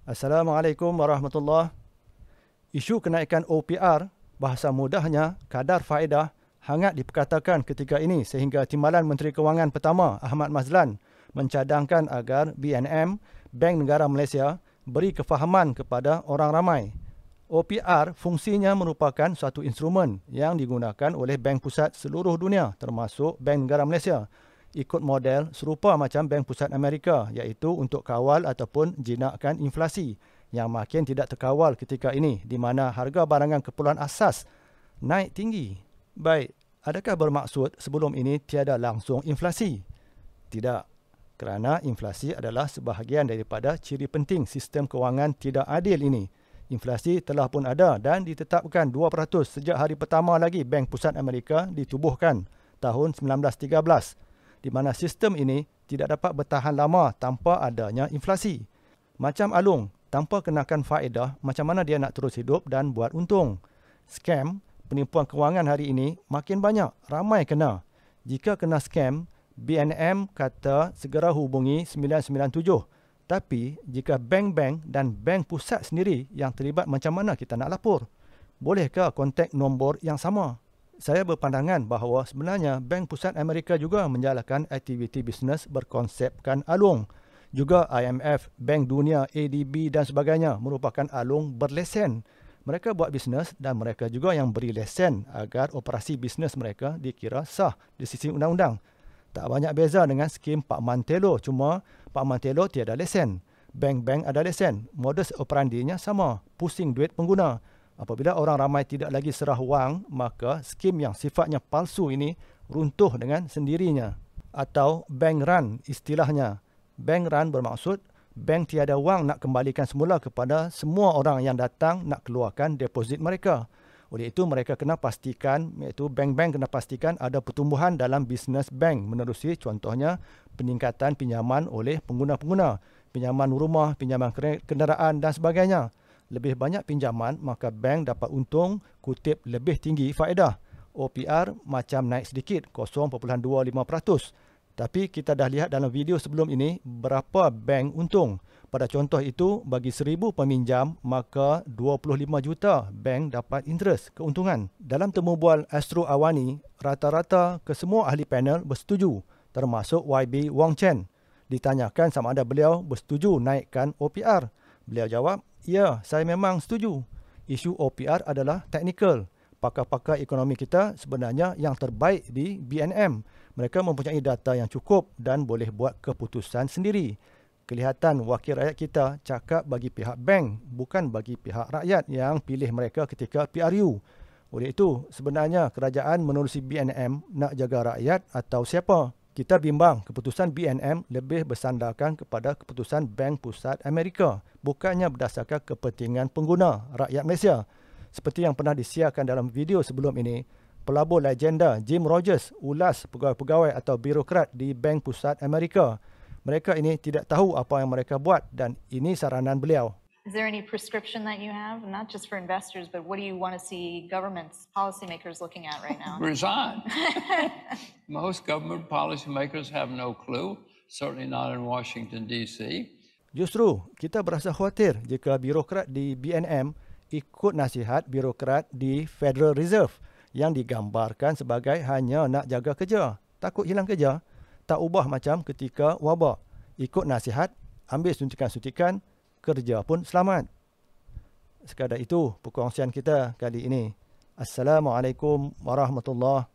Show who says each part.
Speaker 1: Assalamualaikum warahmatullahi. Isu kenaikan OPR, bahasa mudahnya kadar faedah, hangat diperkatakan ketika ini sehingga Timbalan Menteri Kewangan pertama Ahmad Mazlan mencadangkan agar BNM, Bank Negara Malaysia, beri kefahaman kepada orang ramai. OPR fungsinya merupakan suatu instrumen yang digunakan oleh bank pusat seluruh dunia termasuk Bank Negara Malaysia ikut model serupa macam Bank Pusat Amerika iaitu untuk kawal ataupun jinakkan inflasi yang makin tidak terkawal ketika ini di mana harga barangan keperluan asas naik tinggi. Baik, adakah bermaksud sebelum ini tiada langsung inflasi? Tidak, kerana inflasi adalah sebahagian daripada ciri penting sistem kewangan tidak adil ini. Inflasi telah pun ada dan ditetapkan 2% sejak hari pertama lagi Bank Pusat Amerika ditubuhkan tahun 1913, di mana sistem ini tidak dapat bertahan lama tanpa adanya inflasi. Macam Alung, tanpa kenakan faedah, macam mana dia nak terus hidup dan buat untung? Skam, penipuan kewangan hari ini makin banyak, ramai kena. Jika kena skam, BNM kata segera hubungi 997. Tapi, jika bank-bank dan bank pusat sendiri yang terlibat, macam mana kita nak lapor? Bolehkah kontak nombor yang sama? Saya berpandangan bahawa sebenarnya Bank Pusat Amerika juga menjalankan aktiviti bisnes berkonsepkan Alung. Juga IMF, Bank Dunia, ADB dan sebagainya merupakan Alung berlesen. Mereka buat bisnes dan mereka juga yang beri lesen agar operasi bisnes mereka dikira sah di sisi undang-undang. Tak banyak beza dengan skim Pak Mantelo, cuma Pak Mantelo tiada lesen. Bank-bank ada lesen. Modus operandinya sama, pusing duit pengguna. Apabila orang ramai tidak lagi serah wang, maka skim yang sifatnya palsu ini runtuh dengan sendirinya. Atau bank run istilahnya. Bank run bermaksud bank tiada wang nak kembalikan semula kepada semua orang yang datang nak keluarkan deposit mereka. Oleh itu mereka kena pastikan, iaitu bank-bank kena pastikan ada pertumbuhan dalam bisnes bank menerusi contohnya peningkatan pinjaman oleh pengguna-pengguna, pinjaman rumah, pinjaman kenderaan dan sebagainya. Lebih banyak pinjaman maka bank dapat untung kutip lebih tinggi faedah. OPR macam naik sedikit 0.25%. Tapi kita dah lihat dalam video sebelum ini berapa bank untung. Pada contoh itu, bagi 1,000 peminjam, maka 25 juta bank dapat interest, keuntungan. Dalam temu bual Astro Awani, rata-rata kesemua ahli panel bersetuju, termasuk YB Wong Chen. Ditanyakan sama ada beliau bersetuju naikkan OPR. Beliau jawab, ya, saya memang setuju. Isu OPR adalah teknikal. Pakar-pakar ekonomi kita sebenarnya yang terbaik di BNM. Mereka mempunyai data yang cukup dan boleh buat keputusan sendiri. Kelihatan wakil rakyat kita cakap bagi pihak bank, bukan bagi pihak rakyat yang pilih mereka ketika PRU. Oleh itu, sebenarnya kerajaan menerusi BNM nak jaga rakyat atau siapa? Kita bimbang keputusan BNM lebih bersandarkan kepada keputusan Bank Pusat Amerika, bukannya berdasarkan kepentingan pengguna, rakyat Malaysia. Seperti yang pernah disiarkan dalam video sebelum ini, pelabur legenda Jim Rogers ulas pegawai-pegawai atau birokrat di Bank Pusat Amerika. Mereka ini tidak tahu apa yang mereka buat dan ini saranan beliau.
Speaker 2: Is there any prescription that you have, not just for investors, but what do you want to see governments, policymakers looking at right now?
Speaker 3: Resign. Most government policymakers have no clue, certainly not in Washington, D.C.
Speaker 1: Justru, kita berasa khawatir jika birokrat di BNM ikut nasihat birokrat di Federal Reserve yang digambarkan sebagai hanya nak jaga kerja, takut hilang kerja, tak ubah macam ketika wabak. Ikut nasihat, ambil suntikan-suntikan, kerja pun selamat. Sekadar itu perkongsian kita kali ini. Assalamualaikum warahmatullahi